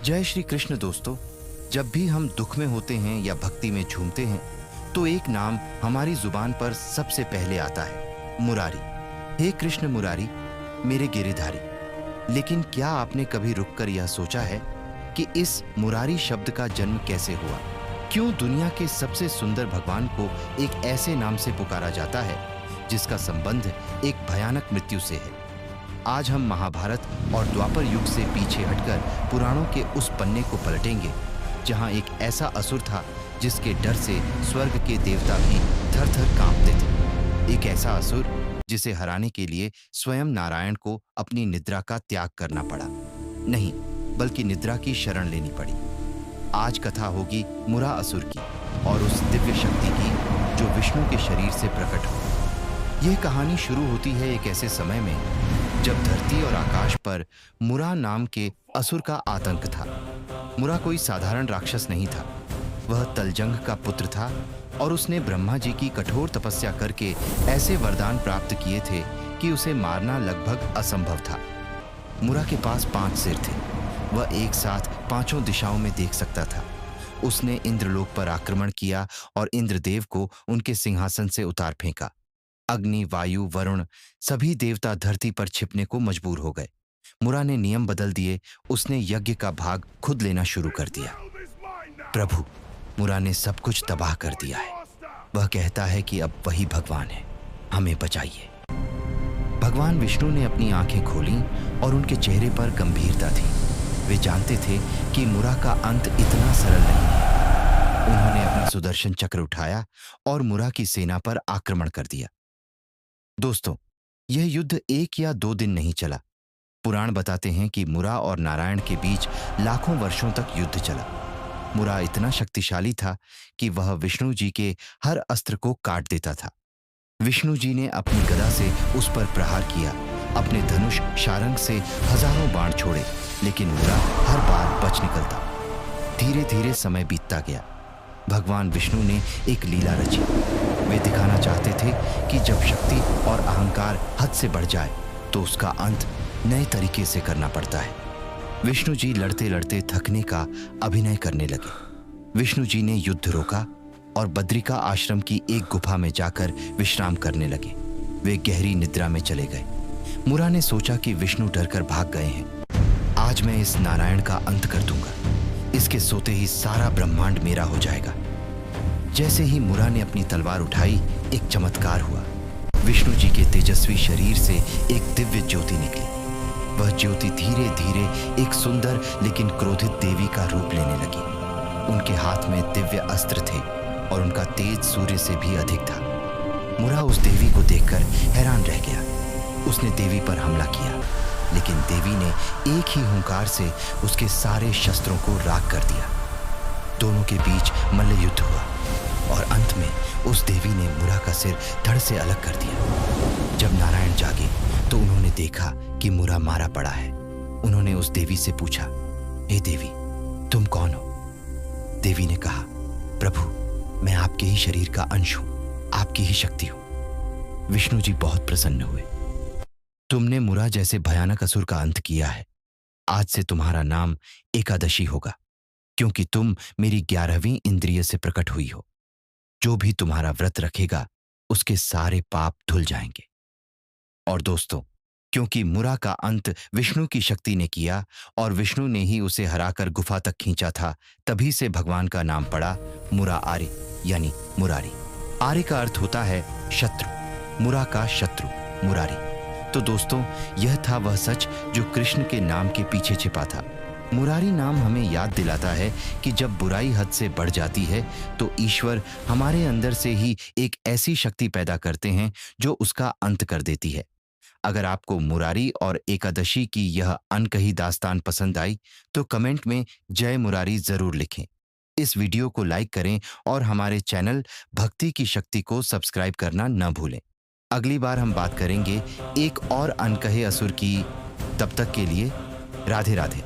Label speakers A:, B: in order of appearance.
A: जय श्री कृष्ण दोस्तों। जब भी हम दुख में होते हैं या भक्ति में झूमते हैं तो एक नाम हमारी जुबान पर सबसे पहले आता है, मुरारी। हे कृष्ण मुरारी, मेरे गिरिधारी। लेकिन क्या आपने कभी रुककर यह सोचा है कि इस मुरारी शब्द का जन्म कैसे हुआ? क्यों दुनिया के सबसे सुंदर भगवान को एक ऐसे नाम से पुकारा जाता है जिसका संबंध एक भयानक मृत्यु से है? आज हम महाभारत और द्वापर युग से पीछे हटकर पुराणों के उस पन्ने को पलटेंगे जहां एक ऐसा असुर था जिसके डर से स्वर्ग के देवता भी थर-थर कांपते थे। एक ऐसा असुर जिसे हराने के लिए स्वयं नारायण को अपनी निद्रा का त्याग करना पड़ा। नहीं, बल्कि निद्रा की शरण लेनी पड़ी। आज कथा होगी मुरा असुर की और उस दिव्य शक्ति की जो विष्णु के शरीर से प्रकट हो। यह कहानी शुरू होती है एक ऐसे समय में जब धरती और आकाश पर मुरा नाम के असुर का आतंक था। मुरा कोई साधारण राक्षस नहीं था। वह तलजंग का पुत्र था और उसने ब्रह्मा जी की कठोर तपस्या करके ऐसे वरदान प्राप्त किए थे कि उसे मारना लगभग असंभव था। मुरा के पास 5 सिर थे। वह एक साथ 5 दिशाओं में देख सकता था। उसने इंद्रलोक पर आक्रमण किया और इंद्रदेव को उनके सिंहासन से उतार फेंका। अग्नि, वायु, वरुण सभी देवता धरती पर छिपने को मजबूर हो गए। मुरा ने नियम बदल दिए। उसने यज्ञ का भाग खुद लेना शुरू कर दिया। प्रभु, मुरा ने सब कुछ तबाह कर दिया है। वह कहता है कि अब वही भगवान है, हमें बचाइए। भगवान विष्णु ने अपनी आंखें खोलीं और उनके चेहरे पर गंभीरता थी। वे जानते थे कि मुरा का अंत इतना सरल नहीं है। उन्होंने अपना सुदर्शन चक्र उठाया और मुरा की सेना पर आक्रमण कर दिया। दोस्तों, यह युद्ध 1 या 2 दिन नहीं चला। पुराण बताते हैं कि मुरा और नारायण के बीच लाखों वर्षों तक युद्ध चला। मुरा इतना शक्तिशाली था कि वह विष्णु जी के हर अस्त्र को काट देता था। विष्णु जी ने अपनी गदा से उस पर प्रहार किया, अपने धनुष शारंग से हजारों बाण छोड़े, लेकिन मुरा हर बार बच निकलता। धीरे धीरे समय बीतता गया। भगवान विष्णु ने एक लीला रची। वे दिखाना चाहते थे कि जब शक्ति और अहंकार हद से बढ़ जाए तो उसका अंत नए तरीके से करना पड़ता है। विष्णु जी लड़ते लड़ते थकने का अभिनय करने लगे। विष्णु जी ने युद्ध रोका और बद्रिका आश्रम की एक गुफा में जाकर विश्राम करने लगे। वे गहरी निद्रा में चले गए। मुरा ने सोचा कि विष्णु डरकर भाग गए हैं। आज मैं इस नारायण का अंत कर दूंगा। इसके सोते ही सारा ब्रह्मांड मेरा हो जाएगा। जैसे ही मुरा ने अपनी तलवार उठाई, एक चमत्कार हुआ। विष्णु जी के तेजस्वी शरीर से एक दिव्य ज्योति निकली। वह ज्योति धीरे धीरे एक सुंदर लेकिन क्रोधित देवी का रूप लेने लगी। उनके हाथ में दिव्य अस्त्र थे और उनका तेज सूर्य से भी अधिक था। मुरा उस देवी को देखकर हैरान रह गया। उसने देवी पर हमला किया, लेकिन देवी ने एक ही हुंकार से उसके सारे शस्त्रों को राख कर दिया। दोनों के बीच मल्ल युद्ध हुआ और अंत में उस देवी ने मुरा का सिर धड़ से अलग कर दिया। जब नारायण जागे तो उन्होंने देखा कि मुरा मारा पड़ा है। उन्होंने उस देवी से पूछा, हे देवी, तुम कौन हो? देवी ने कहा, प्रभु, मैं आपके ही शरीर का अंश हूं, आपकी ही शक्ति हूं। विष्णु जी बहुत प्रसन्न हुए। तुमने मुरा जैसे भयानक असुर का अंत किया है। आज से तुम्हारा नाम एकादशी होगा, क्योंकि तुम मेरी 11वीं इंद्रिय से प्रकट हुई हो। जो भी तुम्हारा व्रत रखेगा उसके सारे पाप धुल जाएंगे। और दोस्तों, क्योंकि मुरा का अंत विष्णु की शक्ति ने किया और विष्णु ने ही उसे हराकर गुफा तक खींचा था, तभी से भगवान का नाम पड़ा मुरा आर्य, यानी मुरारी। आर्य का अर्थ होता है शत्रु। मुरा का शत्रु मुरारी। तो दोस्तों, यह था वह सच जो कृष्ण के नाम के पीछे छिपा था। मुरारी नाम हमें याद दिलाता है कि जब बुराई हद से बढ़ जाती है तो ईश्वर हमारे अंदर से ही एक ऐसी शक्ति पैदा करते हैं जो उसका अंत कर देती है। अगर आपको मुरारी और एकादशी की यह अनकही दास्तान पसंद आई तो कमेंट में जय मुरारी जरूर लिखें। इस वीडियो को लाइक करें और हमारे चैनल भक्ति की शक्ति को सब्सक्राइब करना न भूलें। अगली बार हम बात करेंगे एक और अनकहे असुर की। तब तक के लिए राधे राधे।